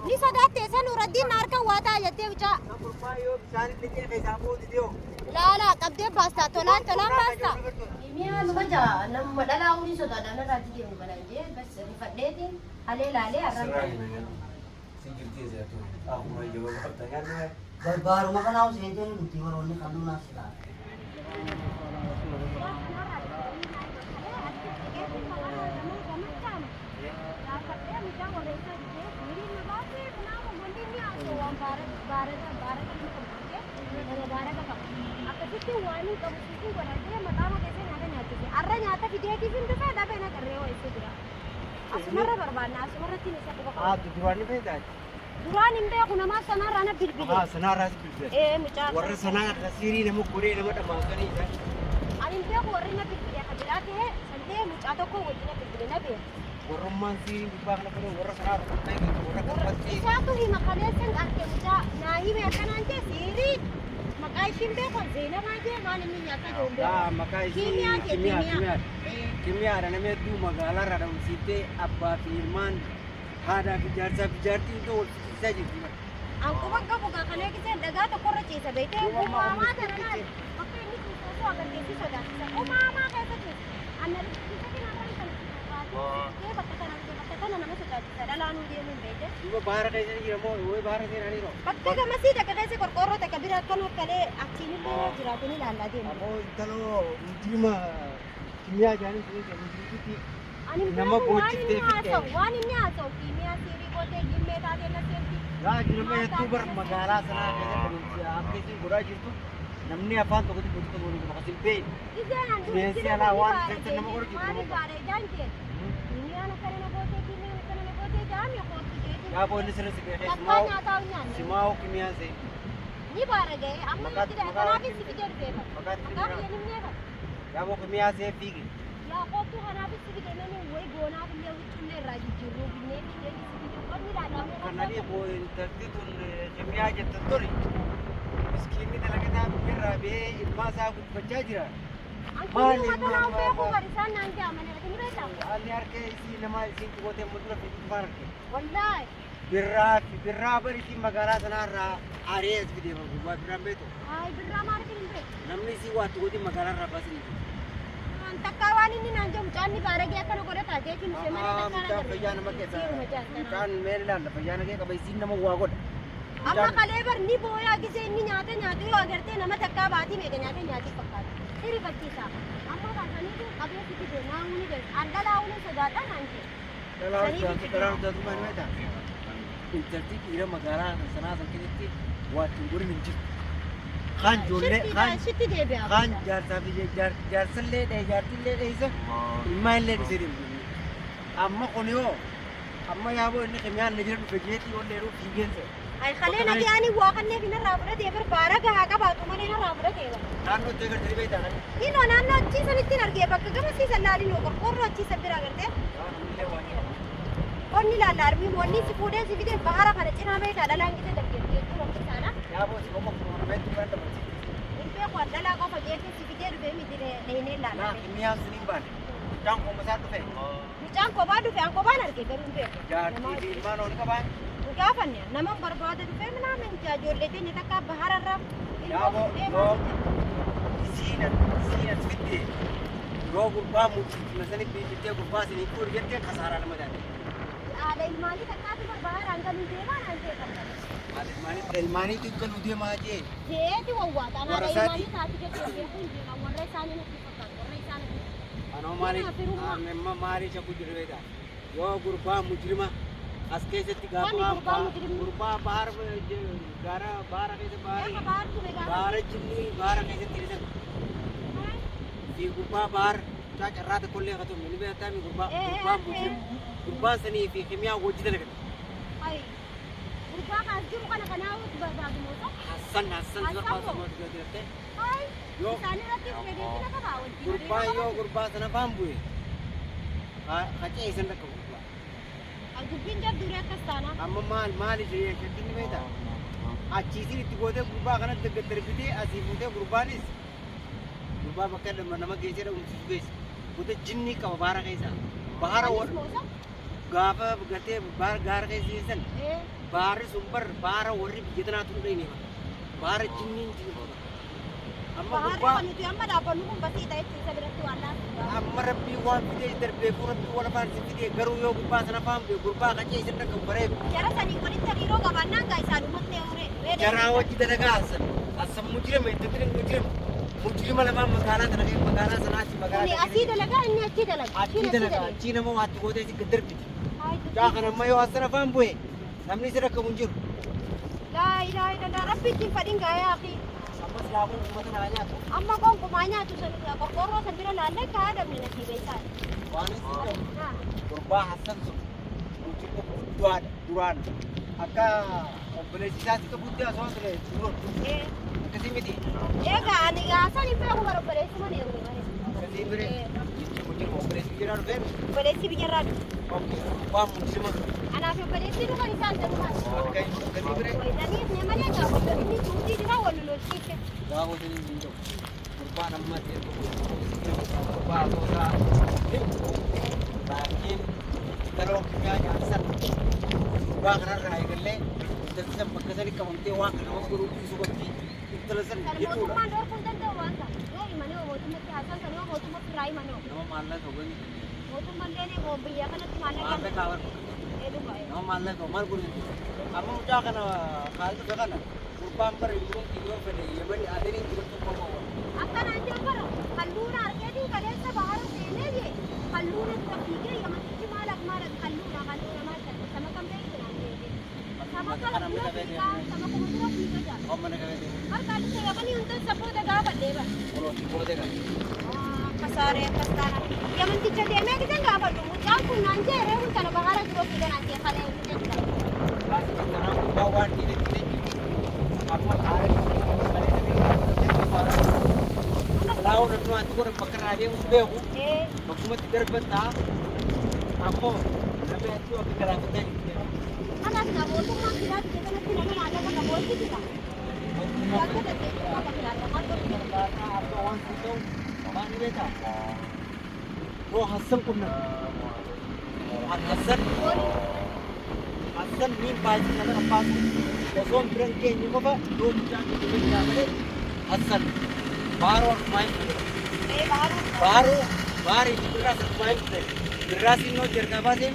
ni sadatte san uradin narka wata yatte ucha la qabde basta tolan basta miya nubaja nam madala uri so dada na rati ke balanje bas fadeti ale lale arram sikirti zatu aku mai jawab pertanyaan baru makan aku sih itu di warung kamu nasi lah. Duran imbe aku nama sanar anak bilbil. Sanar ras bilbil. Mucar. Warna sanar kasiri nama kure nama tamakani kan. Imbe aku warna bilbil ya kabila ke sande mucar aku wajib bilbil nabi. Warna mansi bibang nama warna sanar naik itu warna kapati. Satu hi makanya sen arke mucar nahi me akan anje siri. Makai imbe aku zina aja mana ni nyata jombe. Makai kimia ada nama tu magalar ada usite apa firman ada bijarti itu saja. Aku bangga buka kalian kita daga to korre cisa bete ko mama terana pakai ini susu agar desi soda ko mama kaisa tu anak kita ni nampak kan ke bakata nama soda dalam dia mun bete Ibu bahar kaisa ni mo oi bahar ni rani ro bakka masih daga kaisa korkoro te kabira kan kale akchini me jiratu ni lalla dia abo talo ultima kimia jani sini ani nama bocik te wani ni aso kimia siri ko te gimme ta de na senti Raja nama itu bermagala sana kaisa provinsi आपके से बुरा जिसको नमने अपन तो कुछ को बोलने को मकासिल पे Indonesia lawan kita nama orang kita mari bare janji ini anak karena bote kini anak karena bote jam ya kok ya boleh sering sih makanya tahunya semua kimia sih ini bare deh amma tidak akan habis pikir deh makanya ini nih ya mau kimia sih pergi ya kok tuh kan habis pikir ini woi gona punya ucune raji juru ini karena dia boleh tertidur kimia aja tertori miskin ini lagi dah mikir be ilmu saya aku baca aja Mali mau aku barisan nanti aman lagi ni betul. Aliar ke isi nama isi tu kote mudah fikir ke. Wallahi. Birra beri si magara sana ra ares video buat birra betul. Ay birra mari kini. Namni si waktu kote magara ra pas ni. Takawan ini nanjam jangan barang ya kan orang tak jadi ni semua takawan. Macam pejalan macam kan Maryland pejalan ke kabai sin nama gua kot. Amma kalebar ni boya kise ni nyate yo agar te nama takawati me nyate pakka. Iri bacci sa amma kasani tu abya kiti de na uni de andala uni sodata nanti dalam satu mana ada interti kira magara sana sakiti waktu guru minci kan jolle kan jar sabi jar selle de isa imail le sini amma konio amma ya bo ni kemian ne jiru fejeti onne ru figen se ay khale na ki ani wakan ne bina rabra de ber bara ga ka ba tu mane na rabra de nanu te gar deri beta ino nanu acchi sabitti narge bakka gama si sallari no korro acchi sabira garte onni la alarmi monni si fude si vide bahara khare china beta dalang kite dagge tu ro sana ya bo si ko ko betu kan ta impe ko dala ko fajeti si vide be mi dire leine la na kimia sini ban jang ko masar tu fe ni jang ko ba du fe an ko ba narge beru be jar ti mano ni ka ban gaafanne nama barbaade dhufe minaamin ijoollee teenya takka bahara irra yaabo isiinan fitte yoo gurbaa mutii masani biifittee gurbaa sinii kuur jettee kasaaraa nama daate haadha ilmaanii takkaatu bahara hangaluu deemaa naan ta'e ilmaanii xiqqaluu deemaa jee jeeti wawwaataan haadha ilmaanii taati jechuun beekuun deema warra isaanii natti fakkaatu warra isaanii anoo maaliif shakku jiru beekaa yoo gurbaa mujrima as keessatti gaafa gurbaa bahar gara bahara keessa bahara jinni bahara keessatti hirisan fi gurbaa bahar carraa tokkollee haa ta'u ni beektaa mi gurbaan sanii fi kimiyaa wajji dalagata. Gurbaa kaas jiru kana kanaa barbaadu moota. Hassan dura baasa moota gadi yoo isaanii irratti fedheetti na qabaa wanti. Gurbaa yoo gurbaa sana faan bu'e qacee isan dhaqqa gurbaa. Gubbin jabduu akkas taana. Amma maali jiree shakkiin ni beektaa? Achiisin itti gootee gurbaa kanatti daggarbitee asii fuutee gurbaanis gurbaa bakka nama geessee dha umsisu geesse. Gootee jinni qaba baara keessa. bahara war Anis moosa? gaafa gatee gaara keessa baarri sun bar baara warri biyya tanaa tun dhayne baara jinniin jiru amma Baharri gubbaa kan nuti amma dhaabbannu kun basiidha jechuun isa biratti waan laatu. amma rabbii waan fidee darbee fu rabbii wal afaan si fidee garuu yoo gubbaa sana afaan bee gurbaa qacee isin dhaqan bareedu Jara sanii walitti hariiroo qabaannaan gaa isaan uummattee horee. jaraa wajji dalagaa asan mujirama itti fidin mujirima lamaan magaalaa sana kee magaalaa sanaatti Kuni magaalaa asii dalagaa inni achii dalaga. achii dalagaa achii nama waatti gootee si gaddarbiti jaa kana amma yoo asan afaan bu'e namni si rakkamu hin jiru Laa ilaa ilaa rabbi ittiin fadhiin gaa'ee hafi. ammas laakuun uummata naa nyaatu Amma gonkumaa nyaatu san qorqoorroo san bira laallee kaa dabne nasiibee isaan. waan isin ta'u gurbaa hassan sun mujirma guddaadha duraan akka obboleessi isaatti akka guddaa osoo ture duroon akkasii miti Egaa ani gaasan hin beeku bara obboleessi mana yeroo malee. akkasii bire mujirma obboleessi jedhaa dhufeeru Obboleessi biyyarraa dhufe. waan mujirma Anaaf obboleessi dhufan isaan jedhumaan. akkasii bire Wayitanii ne malee gaa inni tuutii jira wal lolchiise. gaafa isin hin jiru gurbaan amma gurbaa osoo baay'een galoo kimyaa nyaatan gurbaa kanarraa eegallee intalli san bakka sani qabamtee waan kana nama godhuu dhiisuu qabdi intala san Kan jechuudha mootummaan dhoorkuu hin danda'u waan ta'a. Yoo himanee mootummatti haasan kan yoo mootummatti irraa himanee nama maallaqa hogani mootummaan deemee moo biyya kanatti maallaqa maallaqa hawan dhufa. nama maallaqa maal godhu amma mucaa kana haalli kana gurbaan bara yeroo yoo fedhe yemani adeerin dubartii qofa Akkanaan jiru bara halluun argeetiin kaleessa bahara seenee jee halluun irra fiigee yamanichi maalak halluuna maal ta'e sama kan beektu naan deemee. Sama kana bira fiigaa sama kuma bira fiigaa jaa. amma na kana deemu Harka alisa yamanii hundi saboota gaafa deeba. olootti boode kan Kasaaree akkas taana. Yamanticha deemee gidan gaafa dhumu mucaan kun naan jee reefu kana bahara jiroo fiigaa naan jee kalee hin jechaa. baasii kanaa gubbaa waan dhiire amma taa'ee laawun aduu anti godhan bakka irraa deemus beeku bakkumatti darbattaa ammoo namni achii akka galaafatee Anas mootummaan filaatu keessatti nama maallaqa qabooti fida. Bakka dandeettii waaqa filaatu maal godhu? amma waan sun ta'u waan ni beekaa yoo hassan qunna hassan niin baay'ee nama abbaasu osoon biran keenya qofa yoo mucaan keenya beekaa malee hassan baaroo akkumaa hin fudhatu baari birraa akkumaa hin fudhatu birraa sinnoo jargaa baasee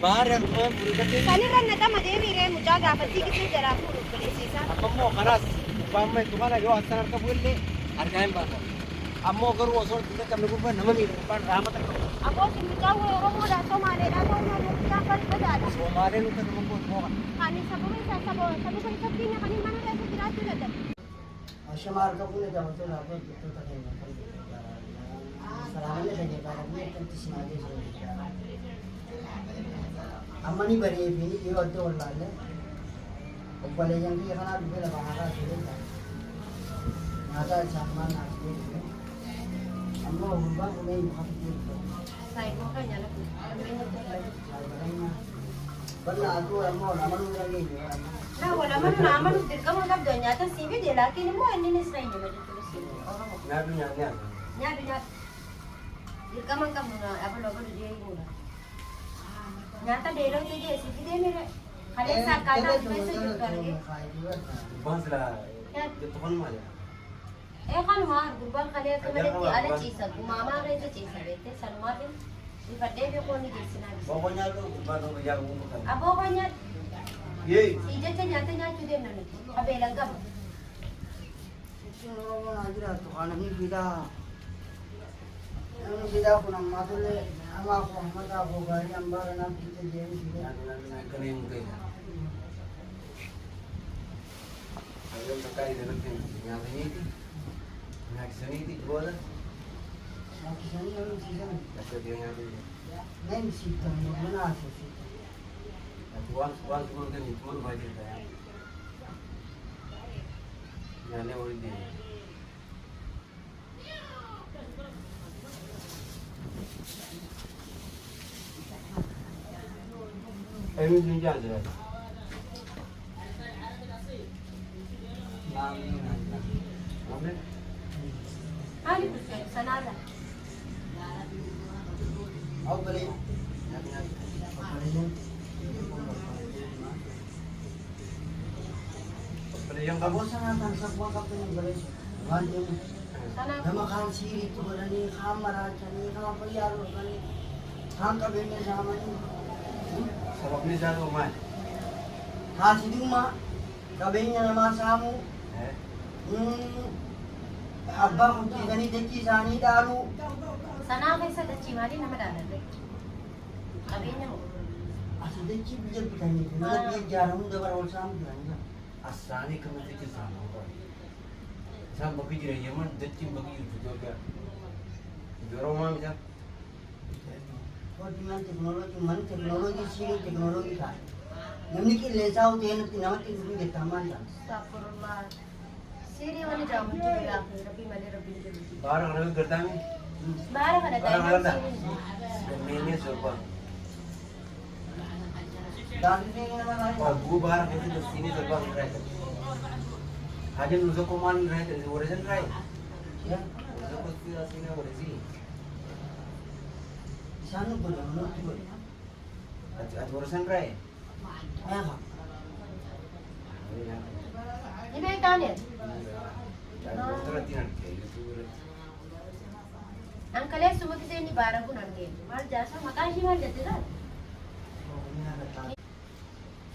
baari akkumaa hin fudhatu Sanirra naqama deebiiree mucaa gaafattii gisee jalaa fuudhu obboleessisaa. ammoo kanaas baamma itti kana yoo hassan harka bu'ellee argaa hin baasan ammoo garuu osoo hin qaqqabne gubbaa nama miidha gubbaan raamata qabu Abbootti mucaan wayii Oromoodhaa Somaaleedhaa ta'uu nama mucaan barbadaadha. Somaaleen uffata mambooti mooqa Kan sababa isaa sababa isatti kan mana keessa jiraachuu dadhabe. Ashamaar qabuun eegamatee laafee hojjettoota keenya kan salaamanii tajaajilamanii akkamitti simaatee jiru. Amma ni baree fi yoo adda wallaalle obboleeyyan biyya kanaa dhufee lafa haaraa suuree nyaataa isaan maal naaf beeku. Amma gurbaan kun eenyu hafi beeku. Saayikoo kan nyaatu. Bal'aa aduu ammoo amaluu dhageenya. Nah, wala man naman dirqama qabdu nyaata si fide laakiin immoo inni ni siree nama jechuudha. nyaatu nyaatu Nyaatu nyaatu. Dirqama qabdu na abaloo abaloo jechuudha. Nyaata dheeroo ta'e si fide mire. Kaleessa akkaataa keessa jirtu argee. gubbaan silaa jettu kun maali Kanuma gurbaan kalee akka malatti ala ciisa. Maamaa keessa ciisa beektee sanumaatiin ifadhee beekoo ni geessinaa. boqoo nyaatu gubbaan dhuma yaa gubbaa kan Aboo kan nyaatu. yee Ijecha nyaata nyaachuu deemna nuti. Qabeelan qaba. Oromoo naa jiraattu kana ni fidaa. Namni fidaa kun ammaa tollee namaa koo ammataa koo gaarii hambaara naaf jecha deemu fidee. kana hin gaida ayyoo takkaa idanatti nyaataniiti nyaachisaniiti booda Nyaachisanii namni siisan. akka jiran nyaatu Neen siiftan mana haasofsiiftan. waan suman kan itti dhufaa jirta nyaannee waliin deema eenyutu hin jaan jiraata Naamni naan jira. namni Maali sanarra? Ako pala yun. Ako pala yun. Yang kamu Ako sa natin sa buwan ka pa yung balay. Wala yun. Sana Na makan siri to wala ni kamera ni kamapayalo ni hang ka ben sa man sabab ni jalo man. ha siding ma kaben niya naman sa mo abba ko ti gani deki sani dalu sana kayo sa Dachimali na madalala. Sabihin niyo. asa deki bijak bitani na bi jaram da bar sam dianga Asani kamu sedikit sama kok. Sam bagi dia yaman dacim bagi itu juga. Jorong mah bisa. ko di man teknologi siri teknologi ka namni ki le saw te na tinawat ti bi taman ta Astagfirullah. Siri wani jamu juga Rabbi mali Rabbi jadi. Barang lagi gertang. Bara ka na tayo Barang ng ada. siri. Ini serba. dali ni naman ay Wah, gua barang itu di sini serba right. Hajin nusa kuman right, origin right. ya Nusa pasti sini origin. sanu ko no ti ko At origin right. ay ha Ini ay kanin. Ang kale sumati sa ni bara ko nanggin. Mal jasa makashi mal jate da.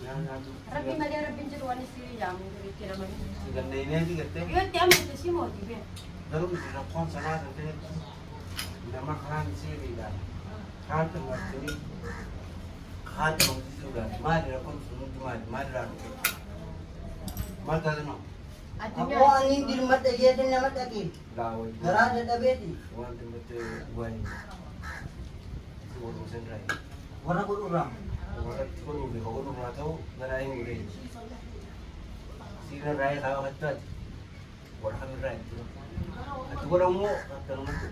Rabbi mali Rabbi jadi wani siri jamu jadi kira mani. Ganda ini aja gitu. Yo tiam itu sih mau dibe. Lalu bisa kon sana nanti nama kan sih tidak. Kan tengah sini. Kan tengah juga. Mari kon semua mari lalu. Mari dah no. Adunya. ako aning dirmat ay din namat aki Lawan. garada tabeti Wan tempat buan. Semua sendiri. wala ko uram Orang tu ni orang rumah tahu berai murid. Sila rai kau kata. Orang kami rai tu. Aku orang mu kata nama tu.